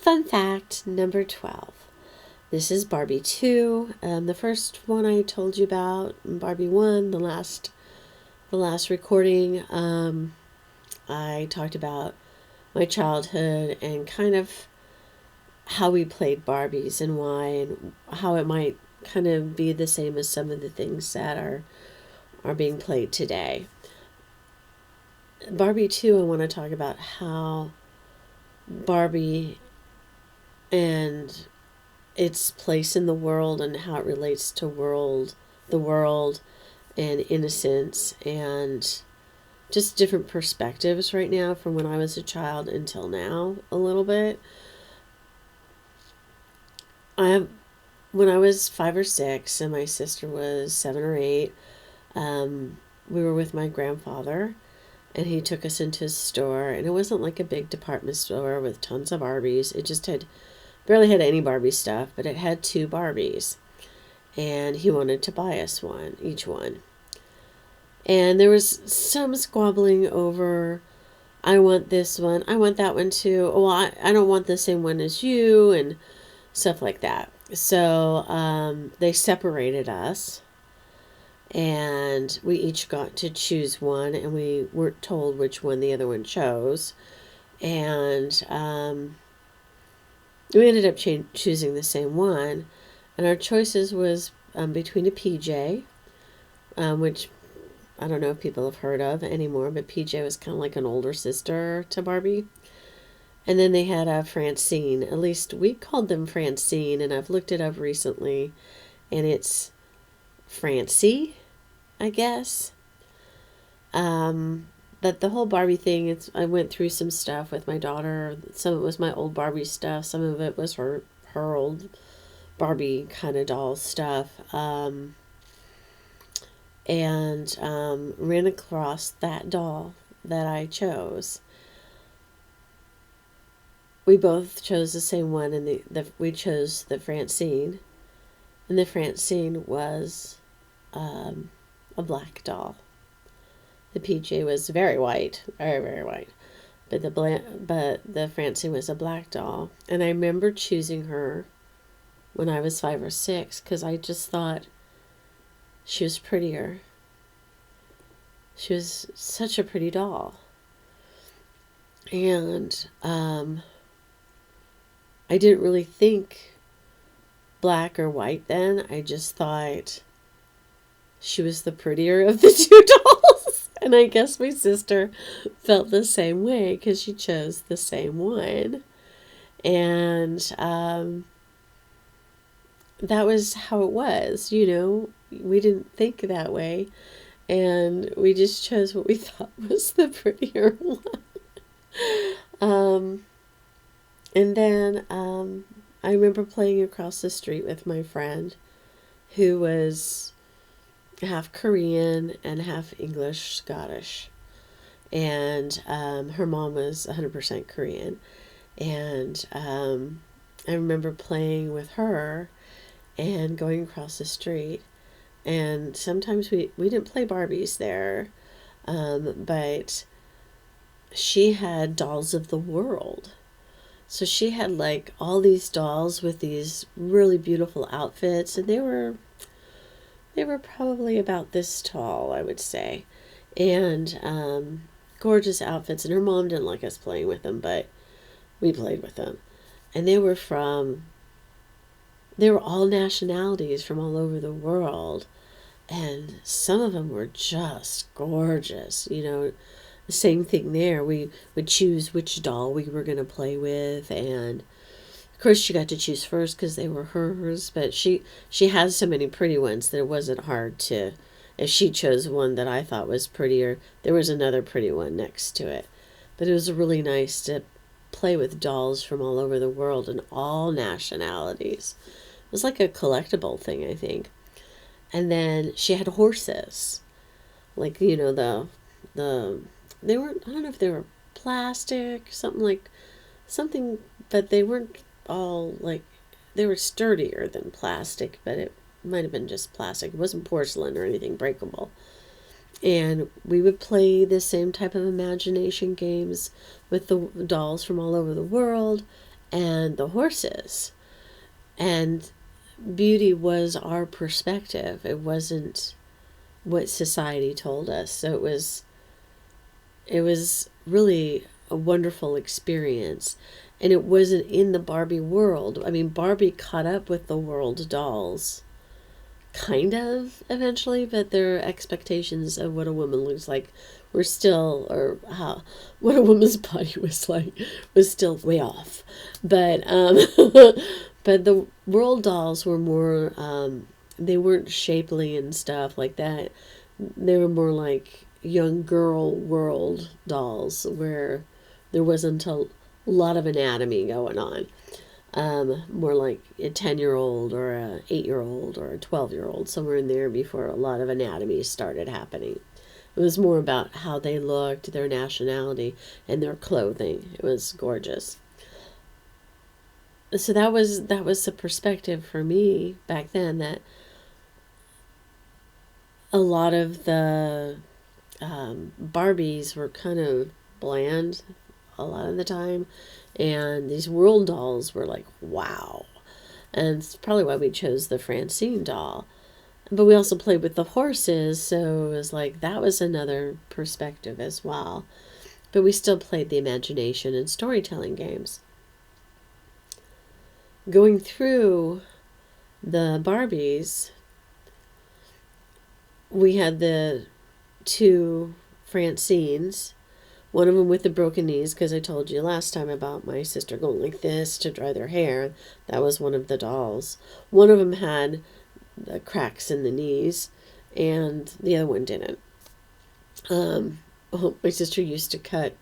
Fun fact number 12. This is Barbie 2. The first one I told you about, Barbie 1, the last recording, I talked about my childhood and kind of how we played Barbies and why, and how it might kind of be the same as some of the things that are being played today. Barbie 2, I want to talk about how Barbie and its place in the world and how it relates to the world and innocence and just different perspectives right now from when I was a child until now a little bit. When I was 5 or 6 and my sister was 7 or 8, we were with my grandfather and he took us into a store, and it wasn't like a big department store with tons of Barbies. It just barely had any Barbie stuff, but it had 2 Barbies. And he wanted to buy us each one. And there was some squabbling over, I want this one, I want that one too. Oh, I don't want the same one as you, and stuff like that. So they separated us. And we each got to choose one, and we weren't told which one the other one chose. And we ended up choosing the same one. And our choices was between a PJ, which I don't know if people have heard of anymore, but PJ was kind of like an older sister to Barbie. And then they had a Francine. At least we called them Francine, and I've looked it up recently, and it's Francie, I guess. But the whole Barbie thing, I went through some stuff with my daughter. Some of it was my old Barbie stuff. Some of it was her old Barbie kind of doll stuff. And ran across that doll that I chose. We both chose the same one, and we chose the Francine. And the Francine was a black doll. The PJ was very white, very, very white. But the Francine was a black doll. And I remember choosing her when I was 5 or 6 because I just thought she was prettier. She was such a pretty doll. And I didn't really think black or white then. I just thought she was the prettier of the 2 dolls. And I guess my sister felt the same way because she chose the same one. And that was how it was, We didn't think that way. And we just chose what we thought was the prettier one. And then I remember playing across the street with my friend who was half Korean and half English, Scottish. And her mom was 100% Korean. And I remember playing with her and going across the street. And sometimes we didn't play Barbies there, but she had dolls of the world. So she had like all these dolls with these really beautiful outfits, and they were probably about this tall, I would say, and gorgeous outfits. And her mom didn't like us playing with them, but we played with them. And they were all nationalities from all over the world. And some of them were just gorgeous, The same thing there. We would choose which doll we were going to play with. And, of course, she got to choose first because they were hers. But she has so many pretty ones that it wasn't hard to... If she chose one that I thought was prettier, there was another pretty one next to it. But it was really nice to play with dolls from all over the world and all nationalities. It was like a collectible thing, I think. And then she had horses, like, they weren't, I don't know if they were plastic, something, but they weren't all like, they were sturdier than plastic, but it might have been just plastic. It wasn't porcelain or anything breakable. And we would play the same type of imagination games with the dolls from all over the world. and the horses. And beauty was our perspective. It wasn't what society told us. So it was really a wonderful experience. And it wasn't in the Barbie world. I mean, Barbie caught up with the world dolls kind of eventually, but their expectations of what a woman looks like were still, or how what a woman's body was like, was still way off. But but the world dolls were more, they weren't shapely and stuff like that. They were more like young girl world dolls where there wasn't a lot of anatomy going on. More like a 10-year-old or a 8-year-old or a 12-year-old, somewhere in there before a lot of anatomy started happening. It was more about how they looked, their nationality, and their clothing. It was gorgeous. So that was the perspective for me back then, that a lot of the Barbies were kind of bland a lot of the time, and these world dolls were like, wow. And it's probably why we chose the Francine doll. But we also played with the horses, so it was like that was another perspective as well. But we still played the imagination and storytelling games. Going through the Barbies, we had the two Francines, one of them with the broken knees, because I told you last time about my sister going like this to dry their hair. That was one of the dolls. One of them had the cracks in the knees, and the other one didn't. My sister used to cut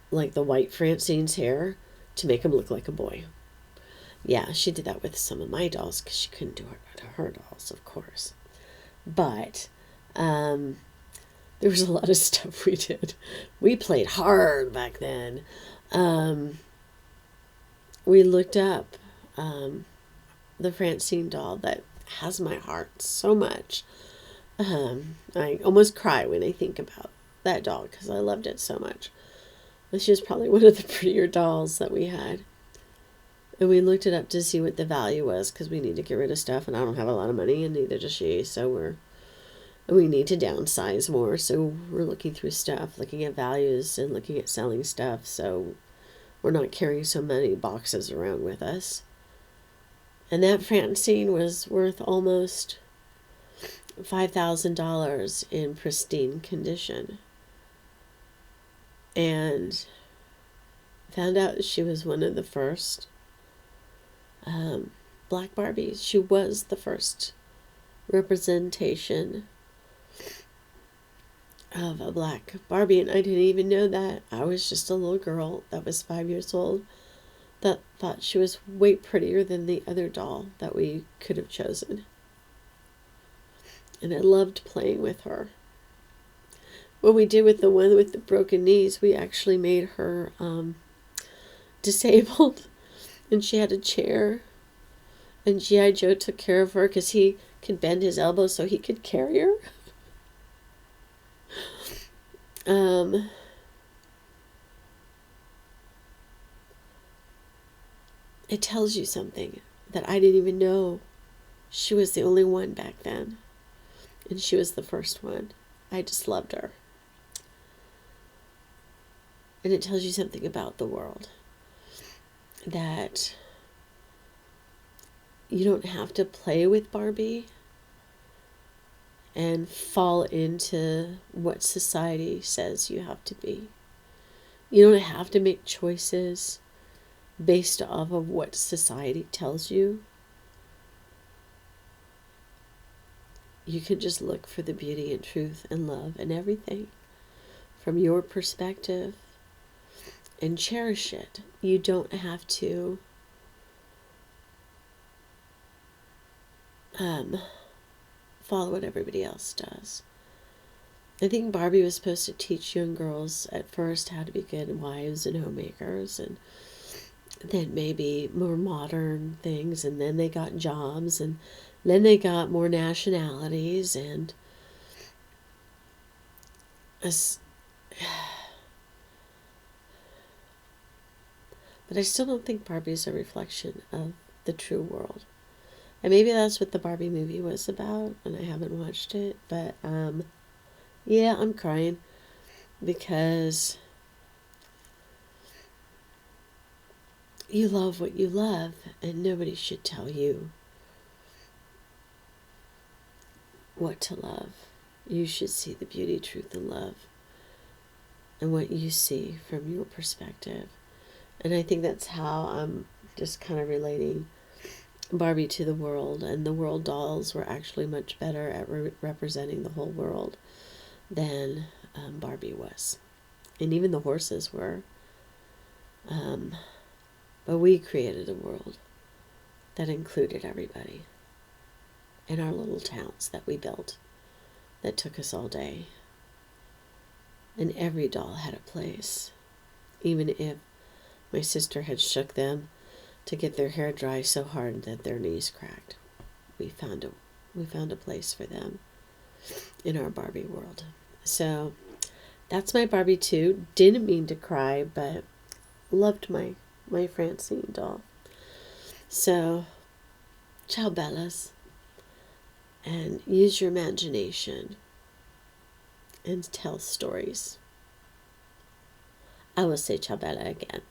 like the white Francine's hair to make him look like a boy. Yeah, she did that with some of my dolls because she couldn't do it to her dolls, of course. But there was a lot of stuff we did. We played hard back then. We looked up the Francine doll that has my heart so much. I almost cry when I think about that doll because I loved it so much. She was probably one of the prettier dolls that we had. And we looked it up to see what the value was because we need to get rid of stuff, and I don't have a lot of money, and neither does she. So we need to downsize more. So we're looking through stuff, looking at values and looking at selling stuff. So we're not carrying so many boxes around with us. And that Francine was worth almost $5,000 in pristine condition. And found out she was one of the first black Barbies. She was the first representation of a black Barbie, and I didn't even know that. I was just a little girl that was 5 years old that thought she was way prettier than the other doll that we could have chosen. And I loved playing with her. What we did with the one with the broken knees, we actually made her disabled, and she had a chair, and G.I. Joe took care of her because he could bend his elbow so he could carry her. It tells you something that I didn't even know. She was the only one back then, and she was the first one. I just loved her. And it tells you something about the world, that you don't have to play with Barbie and fall into what society says you have to be. You don't have to make choices based off of what society tells you. You can just look for the beauty and truth and love and everything from your perspective and cherish it. You don't have to follow what everybody else does. I think Barbie was supposed to teach young girls at first how to be good wives and homemakers, and then maybe more modern things, and then they got jobs, and then they got more nationalities, and but But I still don't think Barbie is a reflection of the true world. And maybe that's what the Barbie movie was about, and I haven't watched it. But yeah, I'm crying because you love what you love, and nobody should tell you what to love. You should see the beauty, truth, and love, and what you see from your perspective. And I think that's how I'm just kind of relating Barbie to the world. And the world dolls were actually much better at representing the whole world than Barbie was. And even the horses were. But we created a world that included everybody in our little towns that we built that took us all day. And every doll had a place, even if my sister had shook them to get their hair dry so hard that their knees cracked. We found a place for them in our Barbie world. So that's my Barbie 2. Didn't mean to cry, but loved my Francine doll. So, ciao bellas, and use your imagination and tell stories. I will say ciao bella again.